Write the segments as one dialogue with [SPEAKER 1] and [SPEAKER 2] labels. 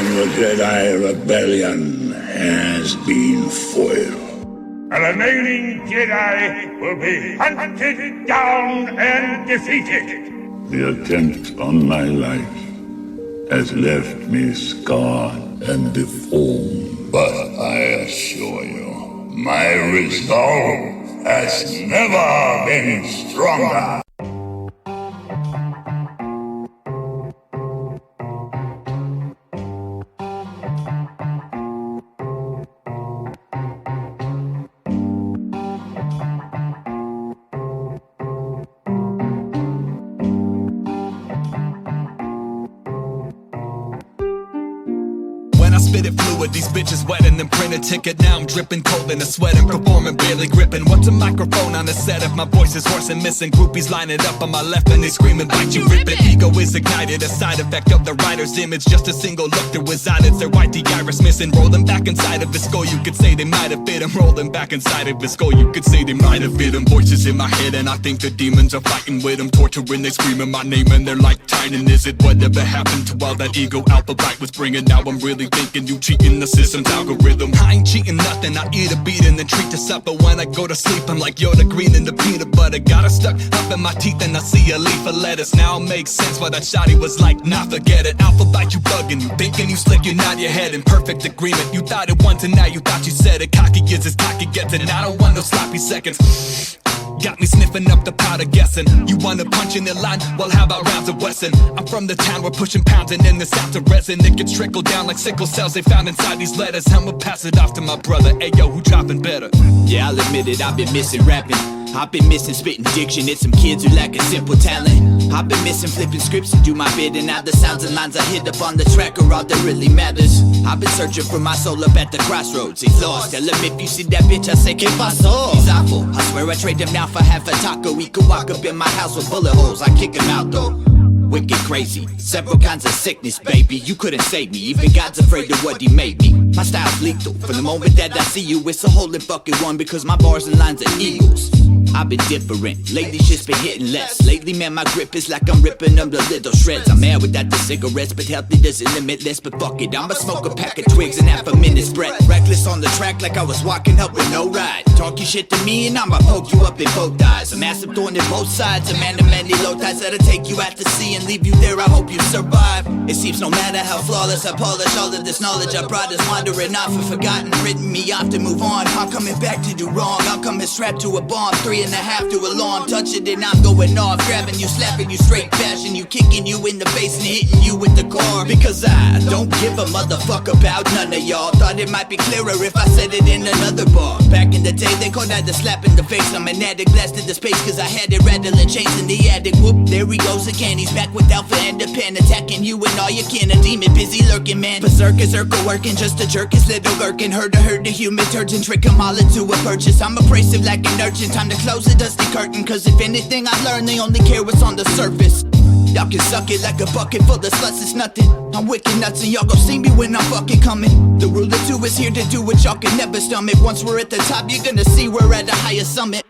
[SPEAKER 1] the Jedi Rebellion has been foiled.
[SPEAKER 2] The remaining Jedi will be hunted down and defeated.
[SPEAKER 1] The attempt on my life has left me scarred and deformed. But I assure you, my resolve has never been stronger.
[SPEAKER 3] Spit it fluid, these bitches wet and then print a ticket. Now I'm dripping cold in a sweat and performing, barely gripping. What's a microphone on a set if my voice is hoarse and missing? Groupies lining up on my left and they screaming, bite you, rip it. Ego is ignited, a side effect of the writer's image. Just a single look through his eyelids, their white the iris missing. Rolling back inside of his skull, you could say they might have fit him. Rolling back inside of his skull, you could say they might have fit him. Voices in my head and I think the demons are fighting with him. Torturing, they screaming my name and they're like Titan. Is it whatever happened to all that ego Alphabyte was bringing? Now I'm really thinking you cheating the system's algorithm. I ain't cheating nothing, I eat a beat and then treat to supper. When I go to sleep, I'm like Yoda green in the peanut butter. Got her stuck up in my teeth and I see a leaf of lettuce. Now it makes sense why that shawty was like, nah, forget it. Alphabyte, you bugging, you thinking you slick, you nod your head in perfect agreement. You thought it once and now you thought you said it. Cocky gets as cocky gets it, and I don't want no sloppy seconds. Got me sniffing up the powder guessing. You wanna punch in the line? Well, how about rounds of Wesson? I'm from the town, we're pushing pounds and in the south of resin. It gets trickled down like sickle cells they found inside these letters. I'ma pass it off to my brother. Hey yo, who dropping better?
[SPEAKER 4] Yeah, I'll admit it, I've been missing rapping. I've been missing spitting diction. It's some kids who lack a simple talent. I've been missing flipping scripts to do my bit, and now the sounds and lines I hit up on the track are all that really matters. I've been searching for my soul up at the crossroads. He's lost. Tell him if you see that bitch, I say, ¿Qué pasó? He's awful. I swear I trade him now for half a taco. He could walk up in my house with bullet holes. I kick him out though. Wicked crazy, several kinds of sickness, baby. You couldn't save me, even God's afraid of what he made me. My style's lethal, from the moment that I see you, it's a whole fucking one, because my bars and lines are eagles. I've been different, lately shit's been hitting less. Lately man, my grip is like I'm ripping them the little shreds. I'm mad without the cigarettes, but healthy doesn't limitless. But fuck it, I'ma smoke a pack of twigs and half a minute spread. Reckless on the track like I was walking up with no ride. Talking shit to me and I'ma poke you up in both eyes. A massive thorn in both sides, a man to many low ties that'll take you out to sea and leave you there. I hope you survive. It seems no matter how flawless I polish all of this knowledge I brought is wandering off and forgotten, written me off to move on. I'm coming back to do wrong, I'm coming strapped to a bomb, 3.5 to alarm, touch it and I'm going off, grabbing you, slapping you straight, bashing you, kicking you in the face and hitting you with the car. Because I don't give a motherfucker about none of y'all. Thought it might be clearer if I said it in another bar. Back in the day they called that the slap in the face. I'm an addict, blasted the space cause I had it rattling chains in the attic. Whoop, there he goes again, he's back with Alpha and a pen, attacking you and all your kin. A demon busy lurking, man. Berserk is circle working, just to jerk his little gherkin. Herd to herd, the human turgid, trick him all into a purchase. I'm abrasive like an urchin, time to close the dusty curtain. Cause if anything I learned, they only care what's on the surface. Y'all can suck it like a bucket full of sluts, it's nothing. I'm wicked nuts and y'all gon' see me when I'm fucking coming. The rule of two is here to do what y'all can never stomach. Once we're at the top, you're gonna see we're at a higher summit.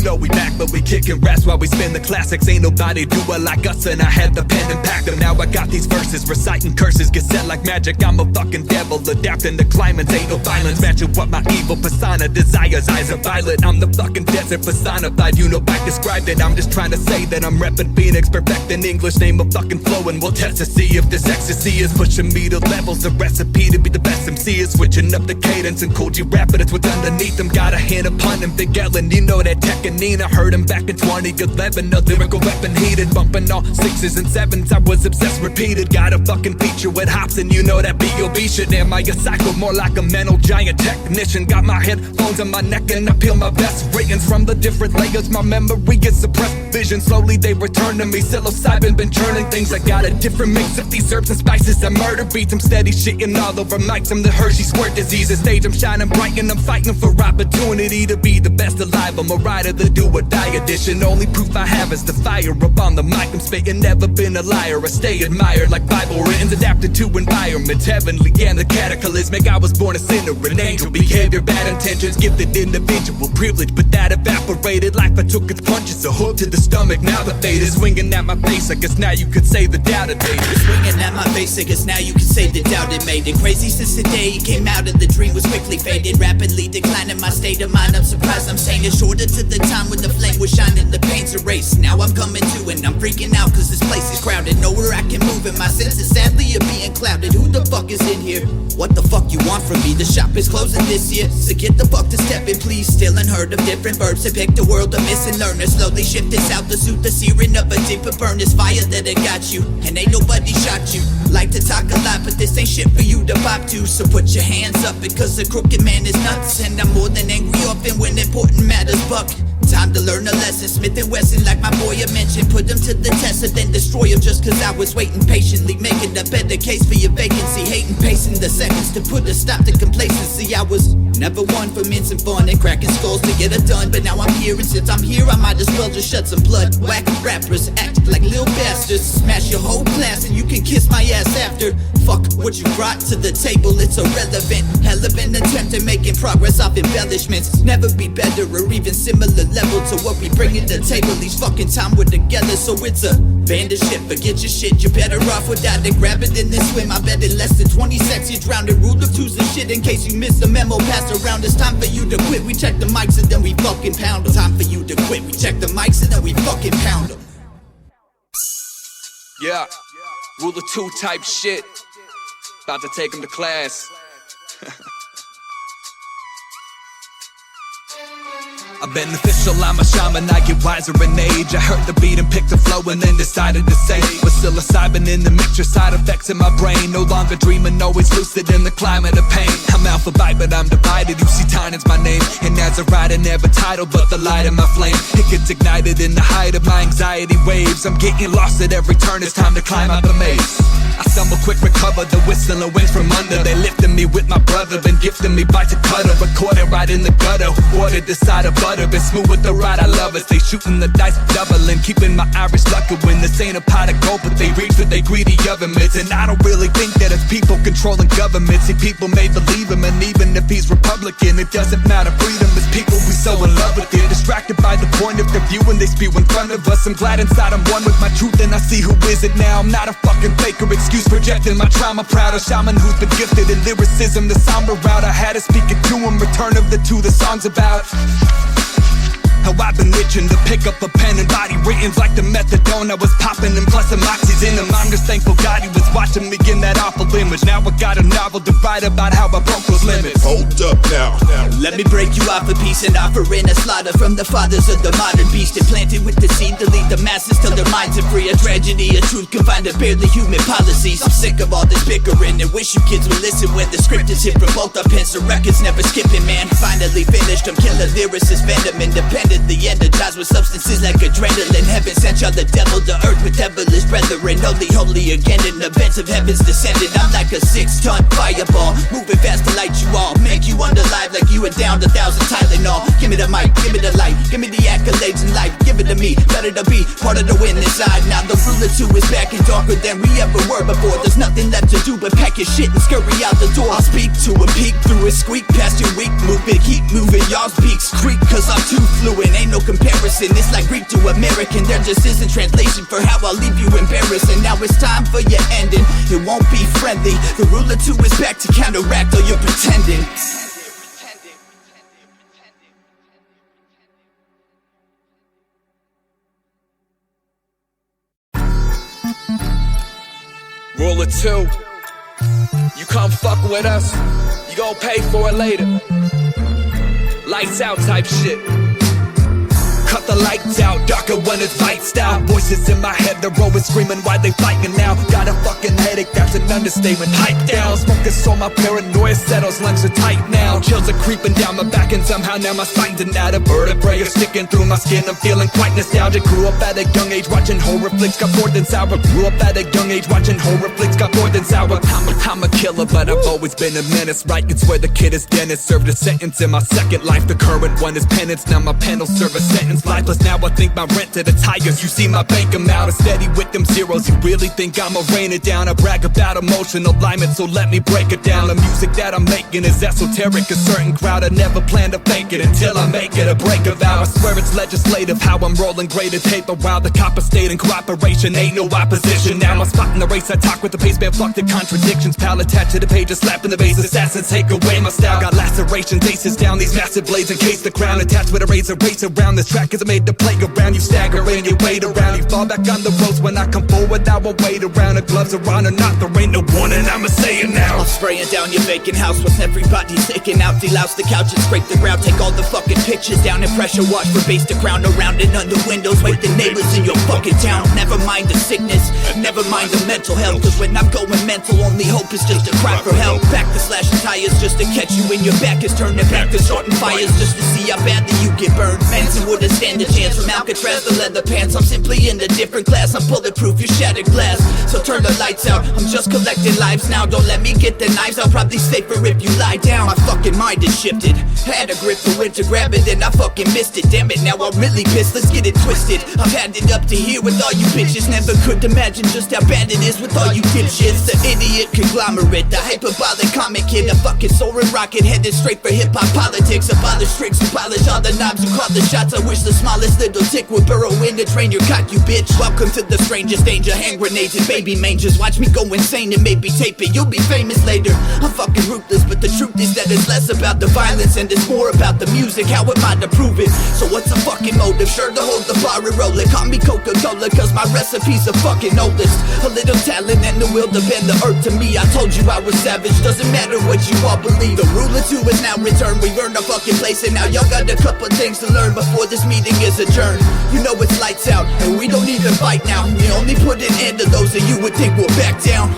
[SPEAKER 3] know we back, but we kicking raps while we spin the classics. Ain't nobody do it like us, and I had the pen and packed them. Now I got these verses, reciting curses, get set like magic. I'm a fucking devil, adapting to climates. Ain't no violence, matching what my evil persona desires. Eyes are violet, I'm the fucking desert personified. You know I described it, I'm just trying to say that I'm reppin' Phoenix, perfecting English. Name a fucking flow and we'll test to see if this ecstasy is pushing me to levels. The recipe to be the best MC is switching up the cadence and cool G rap, but it's what's underneath them. Got a hand upon him, Big Ellen, you know that tech and Nina. Heard him back in 2011, a lyrical weapon heated, bumping all 6s and 7s. I was obsessed, repeated. Got a fucking feature with hops, and you know that B.O.B. shit. Am I a psycho? More like a mental giant technician. Got my headphones on my neck and I peel my best ratings from the different layers. My memory gets suppressed, vision slowly they return to me. Psilocybin been churning things. I got a different mix of these herbs and spices and murder beats. I'm steady shitting all over mics. I'm the Hershey squirt disease. The stage I'm shining bright and I'm fighting for opportunity to be the best alive. I'm a rider, the do or die edition. Only only proof I have is the fire up on the mic. I'm spitting, never been a liar. I stay admired like Bible written, adapted to environments heavenly and the cataclysmic. I was born a sinner, an angel, behavior, bad intentions, gifted individual privilege, but that evaporated. Life, I took its punches, a hook to the stomach. Now the fate is swinging at my face. I guess now you could say the doubted made it.
[SPEAKER 4] Swinging at my face, I guess now you can say the doubted made it. Crazy since the day he came out and the dream was quickly faded, rapidly declining my state of mind. I'm surprised I'm saying it, shorter to the time when the flame was shining, the pain's erased. Now I'm coming to and I'm freaking out cause this place is crowded. Nowhere I can move and my senses sadly are being clouded. Who the fuck is in here? What the fuck you want from me? The shop is closing this year, so get the fuck to stepping please. Still unheard of different verbs to pick the world of missing learners. Slowly shifting south to suit the searing of a deeper furnace. Fire that it got you and ain't nobody shot you. Like to talk a lot but this ain't shit for you to pop to. So put your hands up because the crooked man is nuts. And I'm more than angry orphan when important matters buck. Time to learn a lesson, Smith & Wesson like my boy I mentioned. Put them to the test and then destroy them just cause I was waiting patiently. Making a better case for your vacancy. Hating pacing the seconds to put a stop to complacency. I was never one for mincing fun and cracking skulls to get it done. But now I'm here and since I'm here I might as well just shed some blood. Whack rappers act like little bastards. Smash your whole class and you can kiss my ass after. Fuck what you brought to the table, it's irrelevant. Hell of an attempt at making progress off embellishments. Never be better or even similar level to what we bring to the table. These fucking time we're together, so it's a bandit shit. Forget your shit, you're better off without it. Grab it in this swim, I bet in less than 20 seconds you drowned in. Rule of twos and shit in case you missed the memo passed around. It's time for you to quit, we check the mics and then we fucking pound them. Time for you to quit, we check the mics and then we fucking pound them.
[SPEAKER 3] Yeah, rule of two type shit. About to take him to class. I'm beneficial, I'm a shaman, I get wiser in age. I heard the beat and picked the flow and then decided to say with psilocybin in the mixture, side effects in my brain. No longer dreaming, always lucid in the climate of pain. I'm Alphabyte but I'm divided, you see Tynan's my name. And as a rider, never titled but the light in my flame. It gets ignited in the height of my anxiety waves. I'm getting lost at every turn, it's time to climb out the maze. I stumble quick, recover the whistle and winds from under. They lifted me with my brother, been gifting me bites of cutter. Recorded right in the gutter, watered the side of butter. Been smooth with the ride, I love it. They shooting the dice, doubling, keeping my Irish lucky when this ain't a pot of gold, but they reach for they greedy oven mitts. And I don't really think that it's people controlling government. See, people may believe him, and even if he's Republican, it doesn't matter. Freedom is people, we so in love with it. Distracted by the point of the view when they spew in front of us. I'm glad inside I'm one with my truth and I see who is it now. I'm not a fucking faker, excuse projecting my trauma. Proud, a shaman who's been gifted in lyricism, the somber route. I had to speak it to him, return of the two the song's about. How I've been itching to pick up a pen and body writtens like the methadone I was popping and plus some oxys in them. I'm just thankful God he was watching me in that awful image. Now I got a novel to write about how I broke those limits.
[SPEAKER 1] Hold up now.
[SPEAKER 4] Let me break you off a piece and offer in a slaughter from the fathers of the modern beast. Implanted with the seed to lead the masses till their minds are free. A tragedy, a truth confined to barely human policies. I'm sick of all this bickering and wish you kids would listen when the script is hit from both our pens. The record's never skipping, man. Finally finished, I'm killing lyricist venom. Independently energized with substances like adrenaline. Heaven sent y'all the devil to earth with devilish brethren. Holy again in events of heavens descended. I'm like a 6-ton fireball, moving fast to light you all. Make you wonder live like you were down 1,000 Tylenol. Give me the mic, give me the light, give me the accolades in life. Give it to me, better to be part of the win inside. Now the ruler 2 is back and darker than we ever were before. There's nothing left to do but pack your shit and scurry out the door. I'll speak to him, peek through it, squeak past your weak movement. Keep moving, y'all's beaks creak cause I'm too fluent. Ain't no comparison, it's like Greek to American. There just isn't translation for how I'll leave you embarrassed. And now it's time for your ending, it won't be friendly. The ruler 2 is back to counteract all your pretending.
[SPEAKER 3] Rule of 2. You come fuck with us, you gon' pay for it later. Lights out type shit. Cut the lights out, darker when it's lights out. Voices in my head, they're always screaming why they fighting now. Got a fucking headache, that's an understatement. Pipe down, smoking so my paranoia settles. Lungs are tight now, chills are creeping down my back. And somehow now my spine's out. A vertebrae are sticking through my skin. I'm feeling quite nostalgic. Grew up at a young age watching horror flicks, got more than sour. Grew up at a young age watching horror flicks, got more than sour. I'm a killer, but I've always been a menace. Right, it's where the kid is Dennis. Served a sentence in my second life, the current one is penance. Now my pen will serve a sentence. was lifeless. Now I think my rent to the tires. You see my bank amount is steady with them zeros. You really think I'ma rain it down? I brag about emotional alignment, so let me break it down. The music that I'm making is esoteric. A certain crowd, I never plan to fake it until I make it a break of vow. I swear it's legislative how I'm rolling graded paper while the copper stayed in cooperation. Ain't no opposition. Now I'm spotting the race. I talk with the pace, man, fuck the contradictions. Pal attached to the pages, slapping the bass. Assassins take away my style. Got lacerations, aces down these massive blades. Encase the crown, attached with a razor. Race around this track, cause I made the play around. You stagger and you wait around. You fall back on the ropes when I come forward. I won't wait around. The gloves are on or not, there ain't no warning. I'ma say it now.
[SPEAKER 4] I'm spraying down your vacant house with everybody's taking out. Delouse the couch and scrape the ground. Take all the fucking pictures down and pressure wash for base to ground. Around and under windows, wake the neighbors in your fucking town. Never mind the sickness, never mind the mental health. Cause when I'm going mental, only hope is just to cry for help. Back to slashing tires just to catch you in your back. Is turning back to starting fires just to see how badly you get burned. Manson wouldn't stand a chance. From Alcatraz to leather pants, I'm simply in a different class. I'm bulletproof, you shattered glass. So turn the lights out, I'm just collecting lives now. Don't let me get the knives, I'll probably safer if you lie down. My fucking mind is shifted. Had a grip but went to grab it, then I fucking missed it. Damn it, now I'm really pissed, let's get it twisted. I've had it up to here with all you bitches. Never could imagine just how bad it is with all you dipshits. The idiot conglomerate, the hyperbolic comic kid, a fucking soaring rocket headed straight for hip-hop politics. Abolish tricks and polish all the knobs who call the shots. I wish the smallest little tick would burrow in to train your cock, you bitch. Welcome to the strangest danger, hand grenades and baby mangers. Watch me go insane and maybe tape it, you'll be famous later. I'm fucking ruthless, but the truth is that it's less about the violence and it's more about the music. How am I to prove it? So what's the fucking motive? Sure to hold the bar and roll it. Call me Coca-Cola cause my recipe's the fucking oldest. A little talent and the will to bend the earth to me. I told you I was savage, doesn't matter what you all believe. The ruler too is now returned. We've earned our fucking place and now y'all got a couple things to learn before this meeting is adjourned. You know it's lights out and we don't even fight now. We only put an end to those that you would think will back down.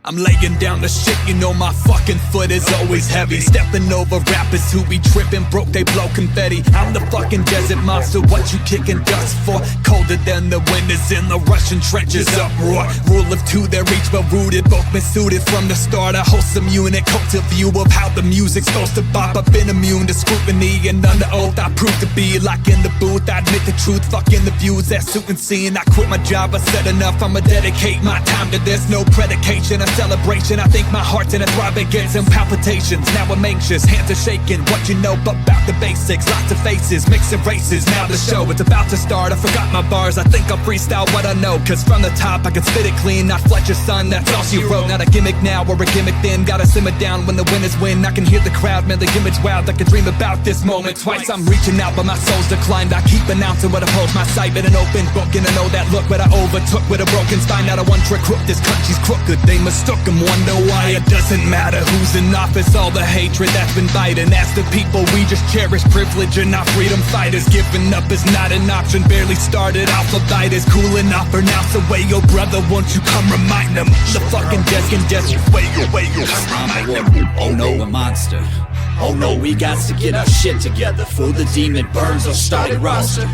[SPEAKER 3] I'm laying down the shit, you know my fucking foot is always heavy. Stepping over rappers who be tripping, broke, they blow confetti. I'm the fucking desert monster, what you kicking dust for? Colder than the winters in the Russian trenches, uproar. Rule of two, they're each well rooted, both been suited from the start. I host some unit, culture view of how the music's supposed to bop. I've been immune to scrutiny and under oath I prove to be like in the booth. I admit the truth, fucking the views that suit and seeing. I quit my job, I said enough, I'ma dedicate my time to this. No predication, celebration. I think my heart's in a throbbing, getting some palpitations. Now I'm anxious, hands are shaking. What you know about the basics? Lots of faces, mixing races. Now the show, it's about to start. I forgot my bars, I think I'll freestyle what I know. Cause from the top I can spit it clean. Not Fletcher's son, that's all she wrote. Not a gimmick now or a gimmick then. Gotta simmer down when the winners win. I can hear the crowd, man, the image wild. I can dream about this moment twice. I'm reaching out but my soul's declined. I keep announcing what upholds my sight. Been an open book and I know that look what I overtook with a broken spine. Not a one trick crook, this country's crooked. They mistook him, wonder why. It doesn't matter who's in office, all the hatred that's been biting. As the people, we just cherish privilege and not freedom fighters. Giving up is not an option, barely started. Alphabyte is cool enough, pronounce away your brother. Won't you come remind them? The fucking desk and desk, way you come remind them.
[SPEAKER 4] Oh no, a monster. Oh no, we got to get our shit together. For the demon burns our started roster.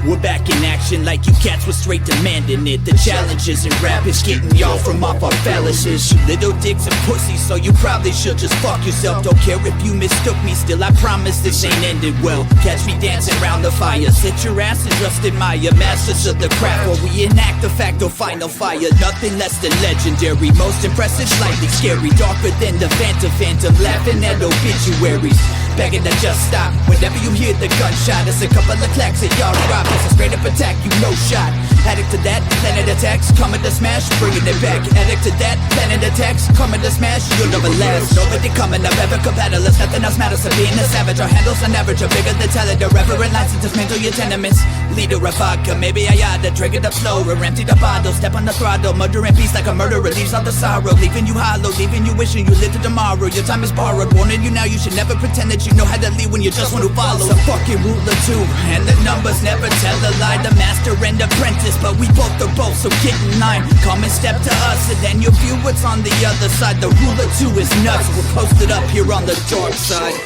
[SPEAKER 4] We're back in action like you cats were straight demanding it. The challenge isn't rap, it's getting y'all from off our phalluses. You little dicks and pussies, so you probably should just fuck yourself. Don't care if you mistook me, still I promise this ain't ended well. Catch me dancing round the fire, sit your ass and just admire. Masters of the craft, while we enact the facto final fire. Nothing less than legendary, most impressive, slightly scary. Darker than the phantom laughing at obituaries. Begging to just stop whenever you hear the gunshot. It's a couple of clacks and y'all drop. It's a straight up attack, you no shot. Addict to that, planet attacks, coming to smash, bringing it back. Addict to that, planet attacks, coming to smash, you'll never last. Nobody coming up, ever compatibilist, nothing else matters. So being a savage, our handles on average are bigger than talent. Irreverent lines to dismantle your tenements. Leader of vodka, maybe I oughta drink it up slower. Empty the bottle, step on the throttle. Murder in peace like a murderer leaves all the sorrow. Leaving you hollow, leaving you wishing you lived to tomorrow. Your time is borrowed, warning you now, you should never pretend that but you know how to lead when you're just one who follows. A fucking ruler too, and the numbers never tell a lie. The master and apprentice, but we both are both, so get in line. Come and step to us, and then you'll view what's on the other side. The ruler too is nuts, we're posted up here on the dark side.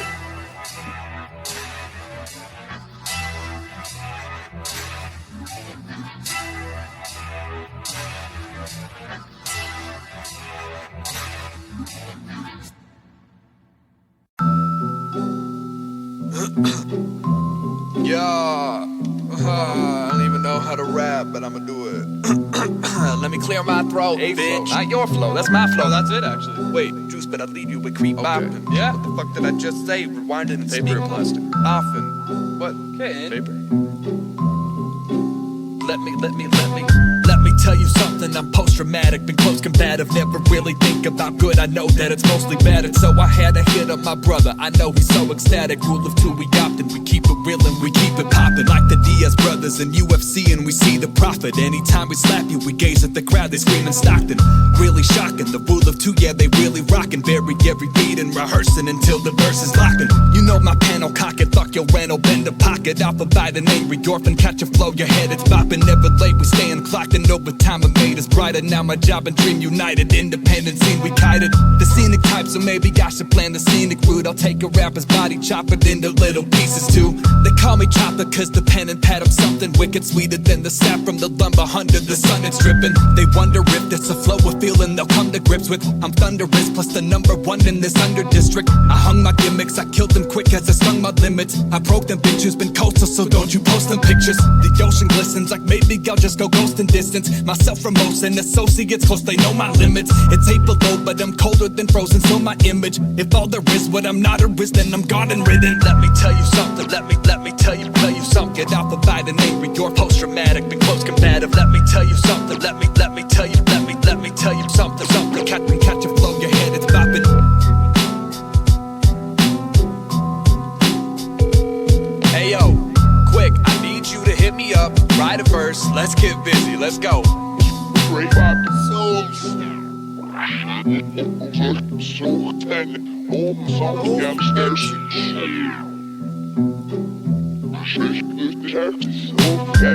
[SPEAKER 3] Yeah, I don't even know how to rap, but I'ma do it. Let me clear my throat, bitch. Flow. Not your flow, that's my flow. That's it, actually. Wait, Juice, but I leave you with creep boppin'. Yeah. What the fuck did I just say? Rewind it and speak. Paper or plastic? Often. What? Okay. Paper. Let me tell you something, I'm post-traumatic, been close combative, never really think about good, I know that it's mostly bad, and so I had to hit up my brother, I know he's so ecstatic, rule of two we opted, we keep it real and we keep it poppin', like the Diaz brothers in UFC and we see the profit, anytime we slap you, we gaze at the crowd, they screamin' Stockton, really shocking, the rule of two, yeah they really rockin', bury every beat and rehearsing until the verse is lockin', you know my panel cock it, fuck your rental, bend a pocket, Alphabyte an Angry Orphan, catch a flow, your head it's boppin', never late, we stayin' clocked and over time I made us brighter, now my job and dream united, independent scene we kited, the scenic type, so maybe I should plan the scenic route, I'll take a rapper's body, chop it into little pieces too, they call me Chopper cause the pen and pad, I'm something wicked, sweeter than the sap from the lumber under the sun it's dripping, they wonder if it's a flow of feeling they'll come to grips with, I'm thunderous plus the number one in this under district, I hung my gimmicks, I killed them quick as I swung my limits, I broke them bitches, been coastal so don't you post them pictures, the ocean glistens like maybe I'll just go ghost and distance, myself from most and associates close, they know my limits, it's 8 below but I'm colder than frozen, so my image, if all there is what I'm not is then I'm gone and ridden, let me tell you something, let me tell you something, get Alphabyte and Angry Orphan, post-traumatic, been close combative, let me tell you something, let me tell you something, catch a flow, your head it's bopping. Hey yo, quick, I need you to hit me up, write a verse, let's get busy, let's go.
[SPEAKER 1] Great souls.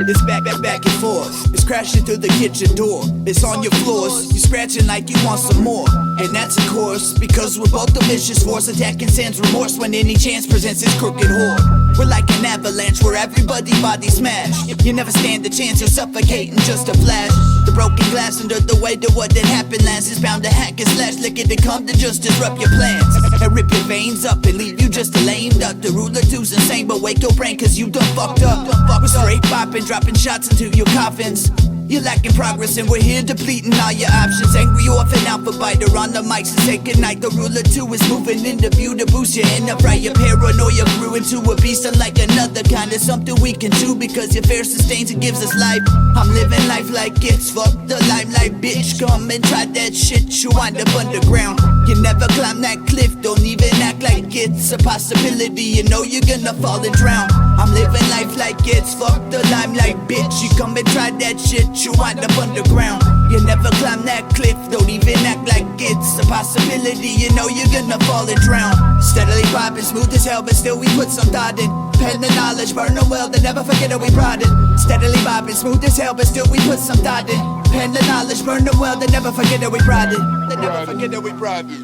[SPEAKER 4] It's back and forth. It's crashing through the kitchen door. It's on your floors. You scratching like you want some more. And that's of course because we're both a vicious force, attacking sans remorse when any chance presents its crooked horde. We're like an avalanche where everybody body smash. You never stand a chance, you're suffocating just a flash. The broken glass under the weight of what had happened last is bound to hack and slash, lick it and come to just disrupt your plans and rip your veins up and leave you just a lame duck. The ruler two's insane, but wake your brain cause you done fucked up. We're straight bopping, dropping shots into your coffins. You're lacking progress and we're here depleting all your options. Angry Orphan, Alphabyte are on the mics and say goodnight. The ruler too is moving into view to boost your inner right. Your paranoia grew into a beast unlike another kind of something we can do because your fear sustains and gives us life. I'm living life like it's fuck the limelight, bitch. Come and try that shit, you wind up underground. You never climb that cliff, don't even act like it's a possibility. You know you're gonna fall and drown. I'm living life like it's fuck the limelight, bitch. You come and try that shit, you wind up underground. You never climb that cliff, don't even act like it's a possibility. You know you're gonna fall and drown. Steadily popping, smooth as hell, but still we put some thought in. Pen the knowledge, burn the well, then never forget that we brought it. Steadily popping, smooth as hell, but still we put some thought in. Pen the knowledge, burn the well, then never forget that we brought it. Then never forget that we brought it.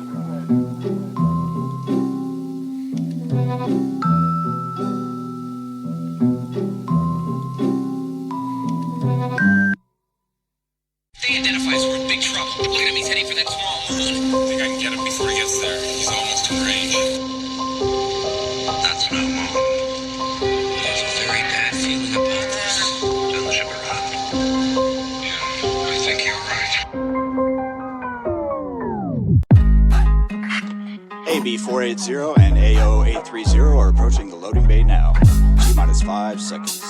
[SPEAKER 5] They identify us, we're in big trouble. Look at him, he's heading for that small moon. I think I can get him before he gets there. He's almost in range. That's no moon. There's a very bad feeling about this. Turn the ship around. Yeah, I think you're right.
[SPEAKER 6] AB480 and AO830 are approaching the loading bay now. T-minus 5 seconds.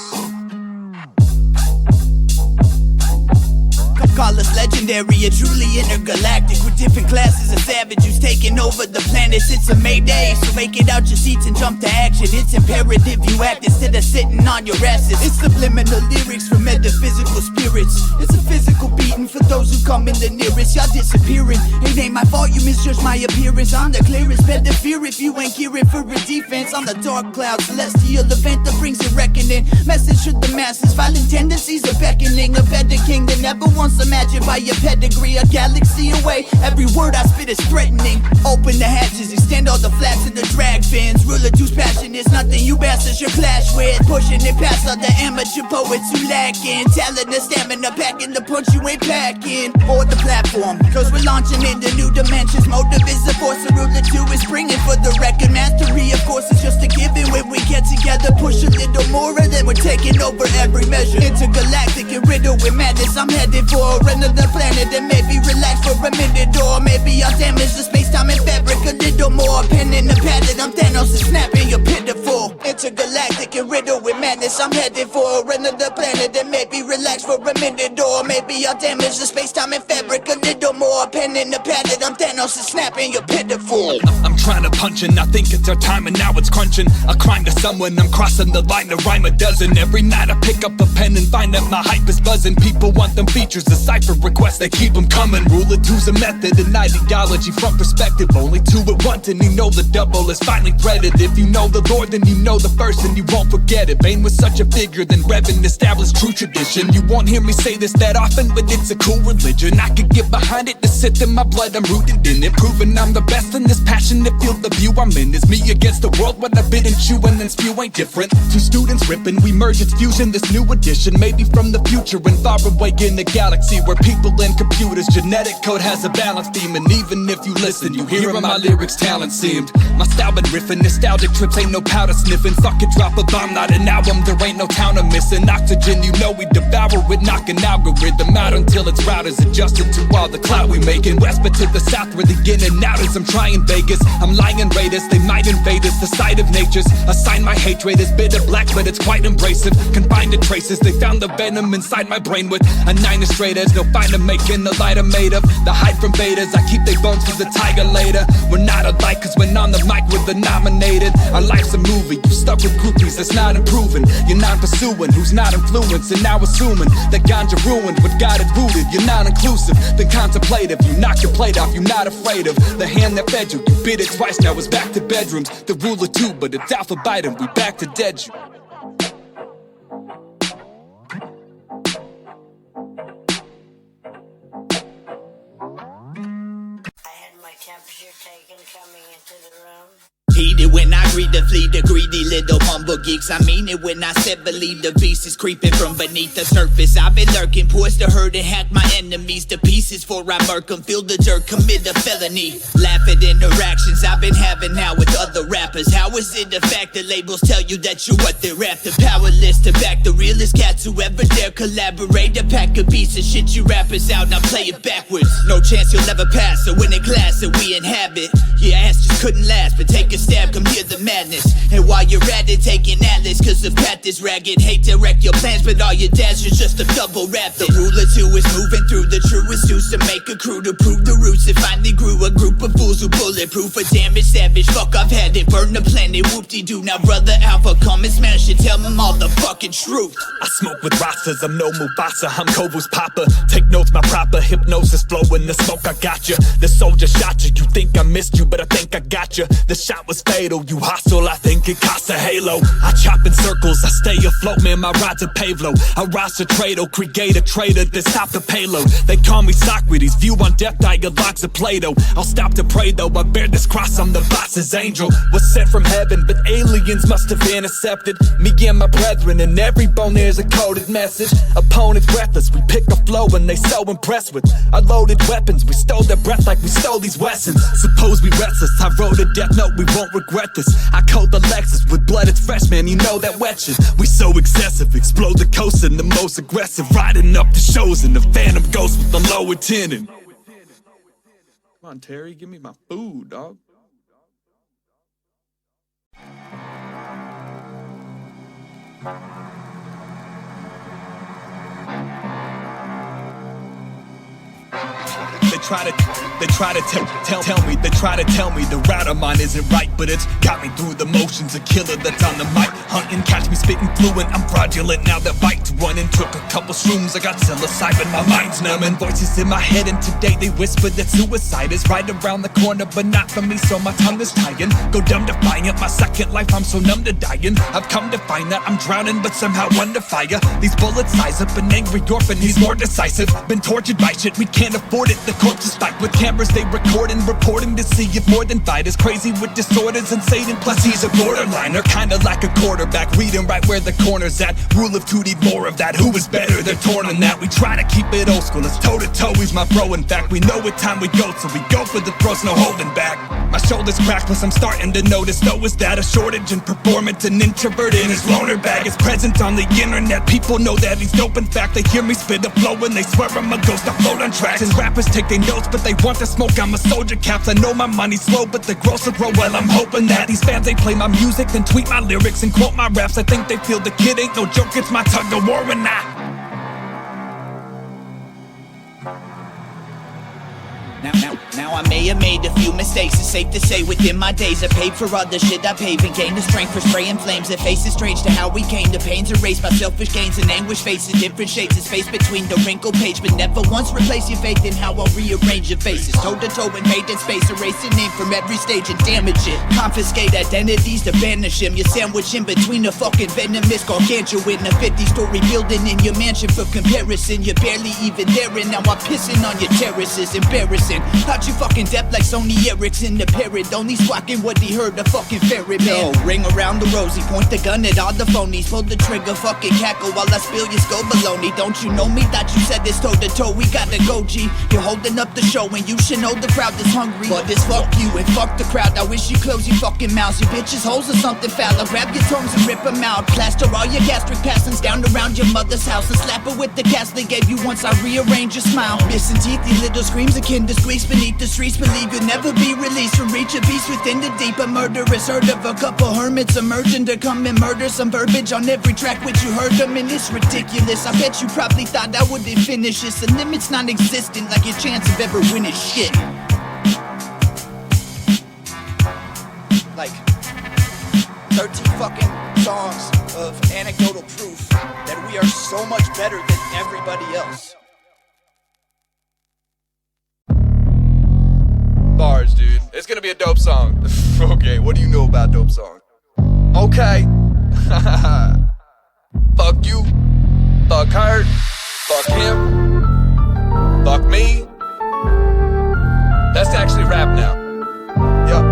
[SPEAKER 4] call us legendary or truly intergalactic. With different classes of savages taking over the planet. It's a Mayday, so vacate out your seats and jump to action. It's imperative you act instead of sitting on your asses. It's subliminal lyrics for metaphysical spirits. It's a physical beating for those who come in the nearest. Y'all disappearing, it ain't my fault you misjudge my appearance. On the clearest, better fear if you ain't gearing for a defense. On the dark cloud, celestial event that brings a reckoning. Message to the masses, violent tendencies are beckoning. A better king than ever once imagined by your pedigree. A galaxy away, every word I spit is threatening. Open the hatches, extend all the flaps in the drag fins. Ruler two's passion is nothing you bastards should clash with. Pushing it past all the amateur poets who lacking talent and stamina, packing the punch you ain't packing. Or the platform, cause we're launching into new dimensions. Motive is the force, the ruler two is bringing for the record. Mastery of course is just a given. When we get together, push a little more and then we're taking over every measure. Intergalactic and riddled with madness, I'm headed for another planet and maybe relax for a minute. Or maybe I'll damage the space-time and fabric a little more. Pen in the padded, I'm Thanos and snapping, you're pitiful. Intergalactic and riddled with madness, I'm headed for another planet and maybe relax for a minute. Or maybe I'll damage the space-time and fabric a little more. Pen in the padded, I'm Thanos and snapping, you're pitiful.
[SPEAKER 3] I'm trying to punch in, I think it's our time and now it's crunching. I climb to someone, I'm crossing the line to rhyme a dozen. Every night I pick up a pen and find that my hype is buzzing. People want them features, the cipher requests, they keep them coming. Ruler two's a method, an ideology from perspective. Only two at once and you know the double is finally threaded. If you know the Lord then you know the first and you won't forget it. Bane was such a figure, then Revan established true tradition. You won't hear me say this that often, but it's a cool religion. I could get behind it, to sit in my blood, I'm rooted in it. Proving I'm the best in this passionate field of view I'm in. Is me against the world, what I bit and chew and then spew ain't different. Two students ripping, we merge its fusion, this new edition. Maybe from the future and far away in the galaxy where people and computers, genetic code has a balance theme. And even if you listen, you hear my lyrics talent seemed. My style been riffing, nostalgic trips ain't no powder sniffing. Fuck it, drop a bomb, not an album, there ain't no town I'm missing. Oxygen, you know we devour it, knock an algorithm out until its routers adjusted to all the cloud we making. West but to the south where the in and out is I'm trying Vegas. I'm lying raiders, they might invade us, the sight of nature's. Assign my hatred is bitter black but it's quite embracive. Confined to traces, they found the venom inside my brain with a 9 straight edge. No find to making the light I'm made of. The hype from betas, I keep they bones for the tiger later. We're not alike cause when on the mic with the nominated. Our life's a movie, you stuck with groupies, that's not improving. You're not pursuing, who's not influencing. Now assuming that ganja ruined what got it rooted. You're not inclusive, then contemplative. You knock your plate off, you're not afraid of the hand that fed you. You bit it twice, now it's back to bedrooms. The ruler too, but it's Alphabyte and we back to dead you.
[SPEAKER 7] Temperature taken coming into the room.
[SPEAKER 4] Heated when I greet the fleet, the greedy little humble geeks. I mean it when I said believe the beast is creeping from beneath the surface. I've been lurking, poised to hurt and hack my enemies to pieces for I murk them. Feel the jerk, commit a felony. Laugh at interactions I've been having now with other rappers. How is it the fact that labels tell you that you're what they're after? Powerless to back the realest cats who ever dare collaborate. A pack of beats of shit you rappers out, now play it backwards. No chance you'll ever pass, so in a class that we inhabit. Your ass just couldn't last, but take a stab, come hear the madness. And while you're at it, take an atlas, cause the path is ragged. Hate to wreck your plans, but all your dashes just a double rap. The ruler too is moving through the truest use to make a crew to prove the roots. It finally grew a group of fools who bulletproof a damaged savage. Fuck, I've had it, burn the planet, Woopty Doo. Now brother Alpha, come and smash it, tell them all the fucking truth.
[SPEAKER 3] I smoke with Rastas, I'm no Mufasa, I'm Kovu's papa. Take notes, my proper hypnosis flow in the smoke, I got you. The soldier shot you, you think I missed you, but I think I got you. The shot was fatal, you hostile, I think it cost a halo. I chop in circles, I stay afloat, man, my ride's a Pavlo. I rise a Trado, create a traitor to stop the payload. They call me Socrates, view on death, I got locks of Plato. I'll stop to pray though, I bear this cross, I'm the boss's angel. Was sent from heaven, but aliens must have intercepted me and my brethren, and every bone there's a coded message. Opponents breathless, we pick a flow and they so impressed with our loaded weapons. We stole their breath like we stole these Wessons. Suppose we restless, I wrote a death note, we won't regret this. I code the Lexus with blood, it's fresh, man, you know that wet shit. We so excessive, explode the coast and the most aggressive. Riding up the shows in the Phantom Ghost with the lower tenant. Come on, Terry, give me my food, dog. They try to tell me the route I'm on isn't right, but it's got me through the motions. A killer that's on the mic, hunting, catch me spitting fluent. I'm fraudulent now that bite's running. Took a couple shrooms, I got psilocybin, my mind's numbing. Voices in my head, and today they whisper that suicide is right around the corner, but not for me, so my tongue is tying. Go dumb defiant, my second life, I'm so numb to dying. I've come to find that I'm drowning, but somehow under fire. These bullets size up an angry orphan, he's more decisive. Been tortured by shit, we can't afford it. The corpse is spiked with cameras, they record and reporting to see if more than fight is crazy with disorders and Satan. Plus he's a borderliner, kinda like a quarterback, reading right where the corner's at. Rule of two, need more of that. Who is better? They're torn on that. We try to keep it old school, it's toe to toe, he's my bro. In fact, we know what time we go, so we go for the throws, no holding back. My shoulders cracked, plus I'm starting to notice, though, is that a shortage in performance? An introvert in his loner bag is present on the internet. People know that he's dope, in fact, they hear me spit a flow and they swear I'm a ghost, I float on tracks. And rappers take their notes, but they want the smoke, I'm a soldier caps. I know my money's slow, but the growth will grow. Well, I'm hoping that these fans, they play my music, then tweet my lyrics and quote my raps. I think they feel the kid ain't no joke, it's my tug of war and
[SPEAKER 4] Now I may have made a few mistakes. It's safe to say within my days I paid for all the shit I paved and gained the strength for spraying flames. That face is strange to how we came to pains erased by selfish gains and anguish. Faces different shades of space between the wrinkled page, but never once replace your faith in how I'll rearrange your faces. Toe to toe invaded space, erase your name from every stage and damage it. Confiscate identities to banish him. You're sandwiched in between a fucking venomous gargantuan. A 50-story building in your mansion for comparison. You're barely even there, and now I'm pissing on your terraces. Embarrassing. How'd you fucking deaf like Sony Ericsson? The parrot only squawking what he heard, the fucking ferret man. No, ring around the rosy, point the gun at all the phonies. Pull the trigger, fucking cackle while I spill your skull baloney. Don't you know me? Thought you said this toe to toe, we gotta go G. You're holding up the show and you should know the crowd is hungry. But this fuck you and fuck the crowd, I wish you close your fucking mouths. Your bitches holes or something foul, I'll grab your tongues and rip them out. Plaster all your gastric passings down around your mother's house and slap her with the cast they gave you once I rearrange your smile. Missing teeth, these little screams akin to squeaks beneath the streets. Believe you'll never be released from reach of beast within the deep. A murderous herd of a couple hermits emerging to come and murder. Some verbiage on every track which you heard them, and it's ridiculous. I bet you probably thought I wouldn't finish this. The limit's non-existent, like your chance of ever winning shit. Like 13 fucking songs of anecdotal proof that we are so much better than everybody else.
[SPEAKER 3] Bars, dude. It's gonna be a dope song. Okay, what do you know about dope song? Okay. Fuck you. Fuck her. Fuck him. Fuck me. That's actually rap now. Yup.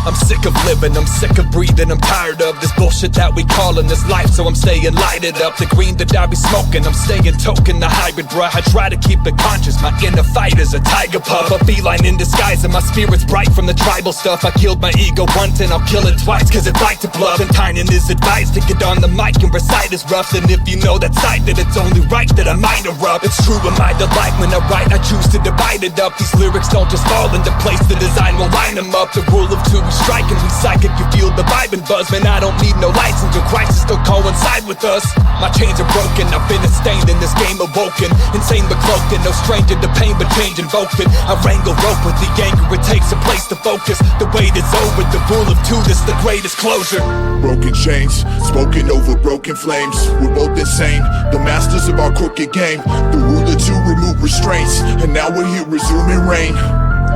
[SPEAKER 3] I'm sick of living, I'm sick of breathing, I'm tired of this bullshit that we callin' this life, so I'm staying lighted up. The green that I be smoking, I'm staying token, the hybrid, bruh. I try to keep it conscious, my inner fight is a tiger pup. A feline in disguise and my spirit's bright from the tribal stuff. I killed my ego once and I'll kill it twice, cause it bites to bluff. And Tynan is advised to get on the mic and recite his rough. And if you know that side, then it's only right that I might erupt. It's true in my delight when I write, I choose to divide it up. These lyrics don't just fall into place, the design will line them up. The rule of two, we strike and we psychic, you feel the vibe and buzz. Man, I don't need no license, your crisis still coincide with us. My chains are broken, I've been stained in this game awoken. Insane but cloaked and no stranger to pain but change invoked it. I wrangle rope with the anger, it takes a place to focus. The wait is over, the rule of two, this the greatest closure.
[SPEAKER 1] Broken chains, spoken over broken flames. We're both insane, the masters of our crooked game. The ruler to remove restraints, and now we're here resuming reign.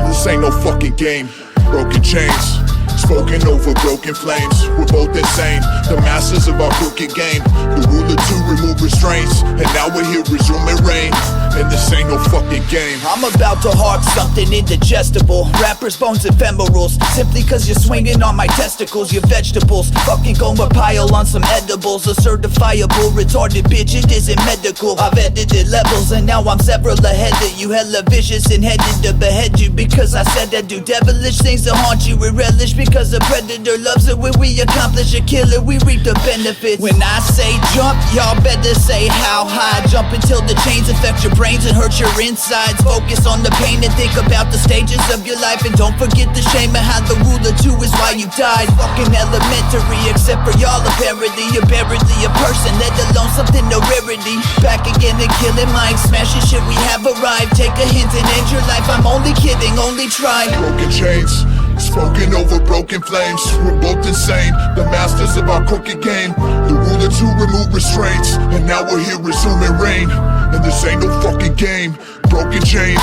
[SPEAKER 1] This ain't no fucking game. Broken chains, spoken over broken flames. We're both insane, the masters of our crooked game. The ruler to remove restraints, and now we're here resuming reign. And this ain't no fucking game.
[SPEAKER 4] I'm about to hawk something indigestible. Rappers, bones, ephemerals. Simply cause you're swinging on my testicles. You're vegetables, fucking gonna pile on some edibles. A certifiable retarded bitch, it isn't medical. I've edited levels and now I'm several ahead of you. Hella vicious and headed to behead you, because I said I do devilish things to haunt you with relish. Because a predator loves it when we accomplish a killer, we reap the benefits. When I say jump, y'all better say how high. Jump until the chains affect your brain brains and hurt your insides. Focus on the pain and think about the stages of your life. And don't forget the shame of how the ruler too is why you died. Fucking elementary, except for y'all apparently. You're barely a person, let alone something no rarity. Back again and killing minds, smashing shit, we have arrived. Take a hint and end your life, I'm only kidding, only try.
[SPEAKER 1] Broken chains, spoken over broken flames. We're both insane, the masters of our crooked game. The ruler to remove restraints, and now we're here resuming reign. And this ain't no fucking game. Broken chains,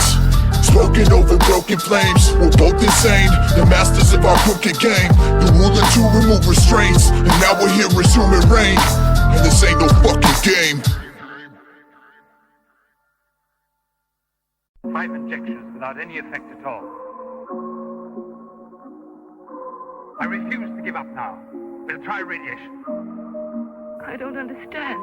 [SPEAKER 1] spoken over broken flames. We're both insane, the masters of our crooked game. The ruler to remove restraints, and now we're here resuming reign. And this ain't no fucking game.
[SPEAKER 2] 5 injections without any effect at all. I refuse to give up now. We'll try radiation.
[SPEAKER 8] I don't understand.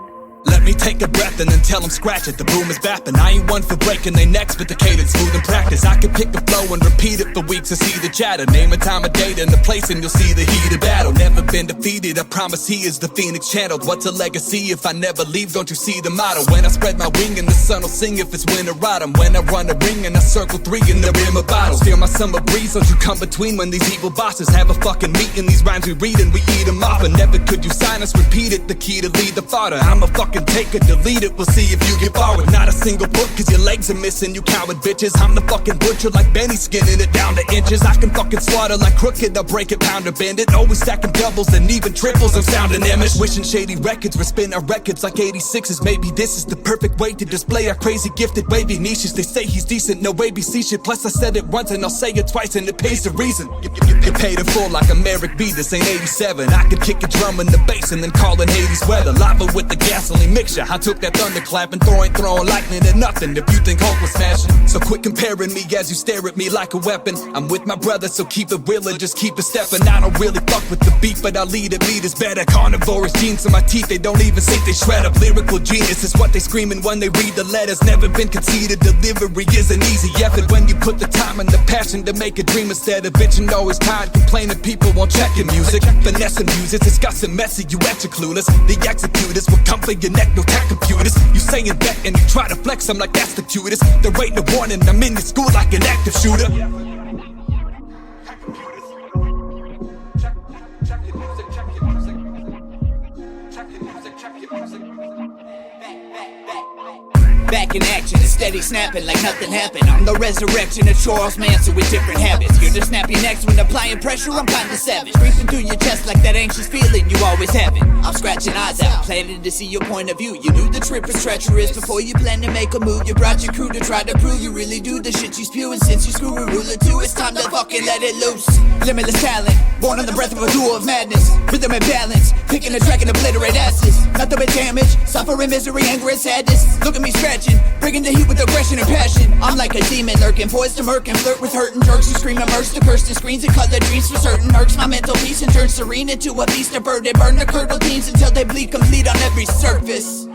[SPEAKER 3] Let me take a breath and then tell them scratch it. The boom is bapping. I ain't one for breaking their necks, but the cadence smooth in practice. I can pick a flow and repeat it for weeks and see the chatter. Name a time, a date, and a place, and you'll see the heat of battle. Never been defeated, I promise he is the phoenix channeled. What's a legacy if I never leave? Don't you see the motto? When I spread my wing and the sun will sing if it's winter autumn. When I run a ring and I circle 3 in the rim of bottles. Feel my summer breeze, don't you come between when these evil bosses have a fucking meeting. These rhymes we read and we eat them off. And never could you sign us, repeat it, the key to lead the fodder. I'm a fucking taker, delete it, we'll see if you get forward. Not a single foot, cause your legs are missing, you coward bitches. I'm the fucking butcher like Benny, skinning it down to inches. I can fucking slaughter like crooked, I'll break it, pound or bend it. Always stacking doubles and even triples, I'm sounding image. Wishing shady records, we're spinning our records like 86s. Maybe this is the perfect way to display our crazy gifted wavy niches. They say he's decent, no ABC shit. Plus I said it once and I'll say it twice and it pays the reason. Get paid in full like a Merrick B, this ain't 87. I could kick a drum in the bass and then call it Hades weather. Lava with the gasoline mixture, I took that thunderclap and throwing lightning at nothing if you think Hulk was smashing. So quit comparing me as you stare at me like a weapon. I'm with my brother, so keep it real and just keep it stepping. I don't really fuck with the beat, but I lead it, meat is better. Carnivorous genes in my teeth, they don't even think they shred up. Lyrical genius is what they screaming when they read the letters. Never been conceded, delivery is an easy effort. When you put the time and the passion to make a dream instead of bitching, always tired, complaining people won't check your music. Finesse music, it's got some messy, you acting clueless. The executors will come for your neck, no tech computers. You saying that and you try to flex, I'm like that's the cutest. There ain't no warning, I'm in the school like an active shooter.
[SPEAKER 4] Back in action, it's steady snapping like nothing happened. I'm the resurrection of Charles Manson with different habits. You're the snappy necks when applying pressure, I'm kinda savage. Creeping through your chest like that anxious feeling you always have it. I'm scratching eyes out, planning to see your point of view. You knew the trip was treacherous before you planned to make a move. You brought your crew to try to prove you really do the shit you spew. And since you screw a ruler too, it's time to fucking let it loose. Limitless talent, born on the breath of a duel of madness. Rhythm and balance, picking a track and obliterate asses. Nothing but damage, suffering, misery, anger and sadness. Look at me scratching, bringing the heat with aggression and passion. I'm like a demon lurking, poised to murk and flirt with hurting jerks who scream immersed to curse the screens and cut the dreams for certain. Irks my mental peace and turn serene into a beast of burden. Burn the curdle teams until they bleed complete on every surface.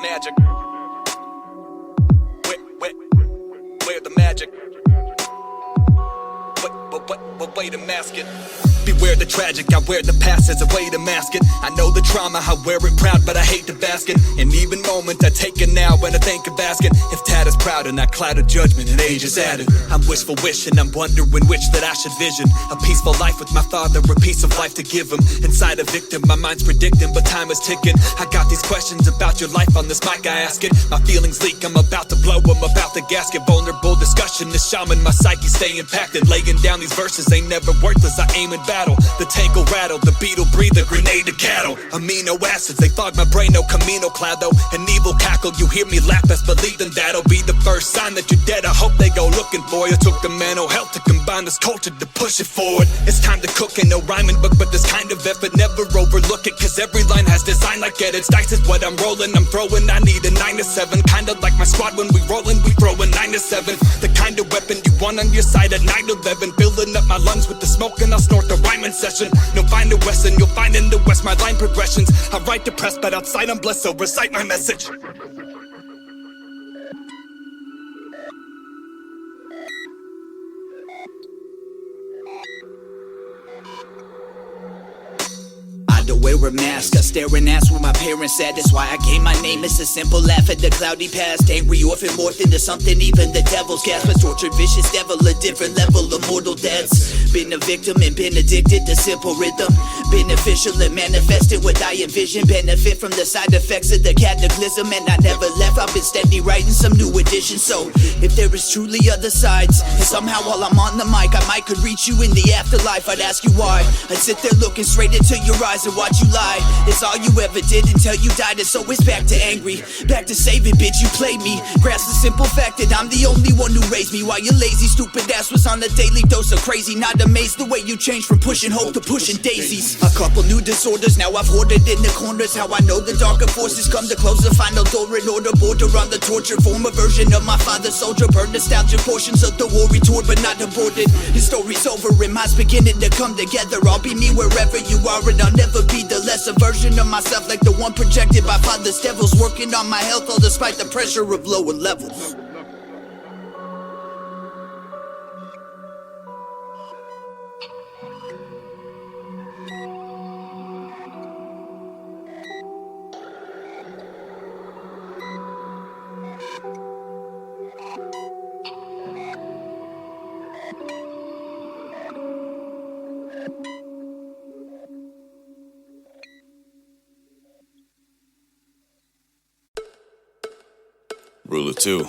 [SPEAKER 3] Magic. Where the magic? What way to mask it? Beware the tragic, I wear the past as a way to mask it. I know the trauma, I wear it proud, but I hate to bask it. And even moment I take it now when I think of asking if Tad is proud and I cloud of judgment and age is added. I'm wishful wishing, I'm wondering which that I should vision. A peaceful life with my father, a piece of life to give him. Inside a victim, my mind's predicting, but time is ticking. I got these questions about your life on this mic, I ask it. My feelings leak, I'm about to blow, I'm about to gasket. Vulnerable discussion, the shaman, my psyche stay impacted. Laying down these verses ain't never worthless, I aim it back. battle. The tank will rattle, the beat will breathe, the grenade to cattle. Amino acids, they fog my brain, no camino clado. An evil cackle, you hear me laugh, best believe then that'll be the first sign that you're dead. I hope they go looking for you. Took the mental health to combine this culture to push it forward. It's time to cook and no rhyming book, but this kind of effort, never overlook it, cause every line has design like edits. Dice is what I'm rolling, I'm throwing, I need a 9 to 7. Kinda like my squad when we rollin', we throwin' 9 to 7. The kind of weapon you want on your side at 9/11. Filling up my lungs with the smoke and I'll snort the rhyming session. No find a Wesson, you'll find in the West my line progressions. I write depressed, but outside I'm blessed, so recite my message.
[SPEAKER 4] I don't wear a mask, I stare and ask where my parents at. That's why I gave my name, it's a simple laugh at the cloudy past. Angry orphan morphed into something even the devil's gasp. A tortured vicious devil, a different level of mortal deaths. Been a victim and been addicted to simple rhythm. Beneficial and manifested what I envision. Benefit from the side effects of the cataclysm. And I never left, I've been steady writing some new editions. So if there is truly other sides, and somehow while I'm on the mic I might could reach you in the afterlife, I'd ask you why. I'd sit there looking straight into your eyes and watch you lie. It's all you ever did until you died. And so it's back to angry, back to saving, bitch, you played me. Grasp the simple fact that I'm the only one who raised me, while your lazy stupid ass was on a daily dose of crazy. Not amazed the way you changed from pushing hope to pushing daisies. A couple new disorders, now I've hoarded in the corners. How I know the darker forces come to close the final door in order. Border on the torture, form a version of my father's soldier. Burn nostalgia portions of the war we toured but not aborted. His story's over and mine's beginning to come together. I'll be me wherever you are and I'll never be the lesser version of myself, like the one projected by father's devils. Working on my health all despite the pressure of lower levels.
[SPEAKER 6] Rule of 2.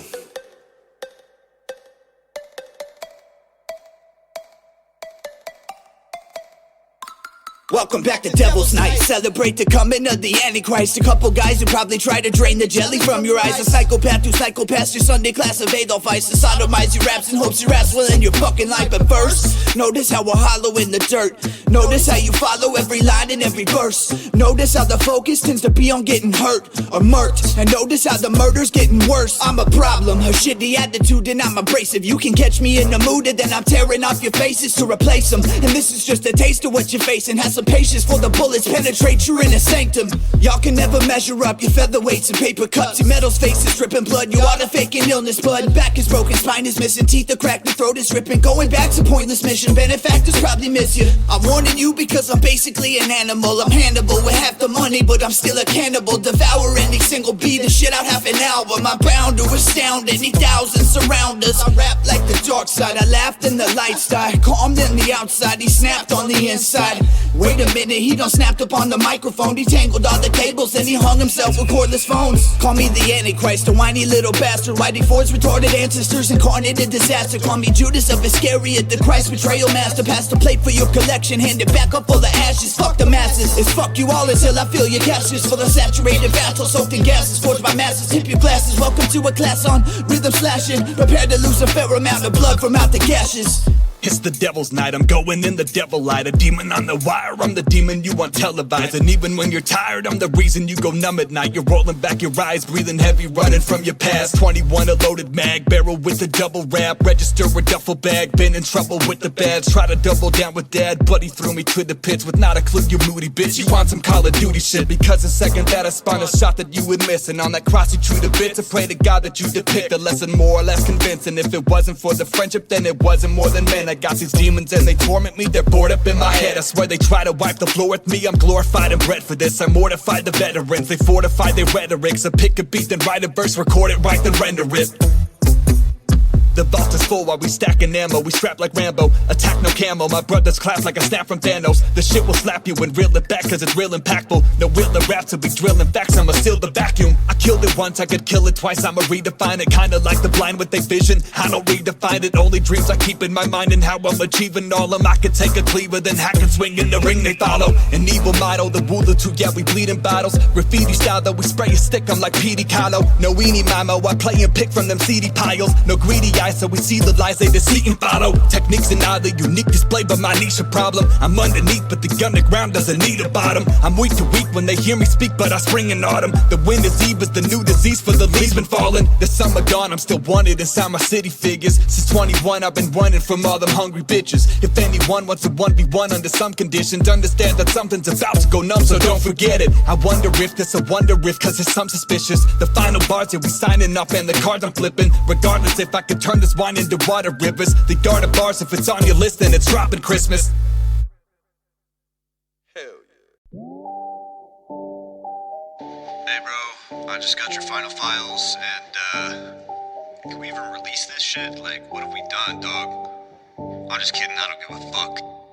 [SPEAKER 4] Welcome back to Devil's Night. Celebrate the coming of the Antichrist. A couple guys who probably try to drain the jelly from your eyes. A psychopath who psychopaths your Sunday class of Adolf Ice. To sodomize your raps and hopes your ass will end your fucking life. But first, notice how we're hollow in the dirt. Notice how you follow every line and every verse. Notice how the focus tends to be on getting hurt or murked. And notice how the murder's getting worse. I'm a problem, a shitty attitude and I'm abrasive. You can catch me in the mood and then I'm tearing off your faces to replace them. And this is just a taste of what you're facing. Have some patience for the bullets penetrate your inner sanctum. Y'all can never measure up your featherweights and paper cups. Your metal's face is dripping blood. You oughta fake an illness, bud. Back is broken, spine is missing, teeth are cracked, your throat is ripping. Going back's a pointless mission. Benefactors probably miss you. I'm warning you because I'm basically an animal. I'm Hannibal with half the money, but I'm still a cannibal. Devour any single beat and shit out half an album. I'm bound to astound any thousands surround us. I rap like the dark side. I laughed and the lights died. Calmed in the outside, he snapped on the inside. Wait a minute, he done snapped up on the microphone. He tangled all the cables and he hung himself with cordless phones. Call me the Antichrist, a whiny little bastard. Whitey Ford's retarded ancestors incarnate a disaster. Call me Judas of Iscariot, the Christ betrayal master. Pass the plate for your collection, hand it back up full of ashes. Fuck the masses, it's fuck you all until I feel your cashes. Full of saturated battle, soaked in gases, forged by masses. Tip your glasses, welcome to a class on rhythm slashing. Prepare to lose a fair amount of blood from out the gashes.
[SPEAKER 3] It's the devil's night, I'm going in the devil light. A demon on the wire, I'm the demon you want televised. And even when you're tired, I'm the reason you go numb at night. You're rolling back your eyes, breathing heavy, running from your past. 21, a loaded mag, barrel with a double wrap. Register a duffel bag, been in trouble with the badge. Try to double down with dad, but he threw me to the pits with not a clue, you moody bitch. You want some Call of Duty shit, because the second that I spawned a shot that you would miss. And on that cross you chew the bits, I pray to God that you depict a lesson more or less convincing. If it wasn't for the friendship, then it wasn't more than men. I got these demons and they torment me, they're bored up in my head. I swear they try to wipe the floor with me, I'm glorified and bred for this. I mortify the veterans, they fortify their rhetoric. So pick a beat, then write a verse, record it right, then render it. The vault is full while we stacking ammo. We strap like Rambo, attack no camo. My brothers clap like a snap from Thanos. The shit will slap you and reel it back cause it's real impactful. No real rap to be drilling facts, I'ma seal the vacuum. I killed it once, I could kill it twice. I'ma redefine it, kinda like the blind with their vision. I don't redefine it, only dreams I keep in my mind. And how I'm achieving all them. I could take a cleaver, then hack and swing in the ring they follow. An evil motto, the ruler too, yeah we bleed in bottles. Graffiti style though, we spray a stick, I'm like Petey Carlo. No weenie mamo, I play and pick from them CD piles. No greedy eyes, so we see the lies they deceit and follow. Techniques and all the unique display, but my niche a problem. I'm underneath, but the underground doesn't need a bottom. I'm weak to weak when they hear me speak, but I spring in autumn. The winter's eve is the new disease for the leaves been falling. The summer gone, I'm still wanted inside my city figures. Since 21 I've been running from all them hungry bitches. If anyone wants a 1v1 under some conditions, understand that something's about to go numb, so don't forget it. I wonder if this a wonder if, cause it's some suspicious. The final bars here we signing off and the cards I'm flipping. Regardless if I could turn this wine into water rivers. The art of bars, if it's on your list then it's dropping Christmas.
[SPEAKER 6] Hey bro, I just got your final files and can we even release this shit? Like, what have we done, dog? I'm just kidding, I don't give a fuck.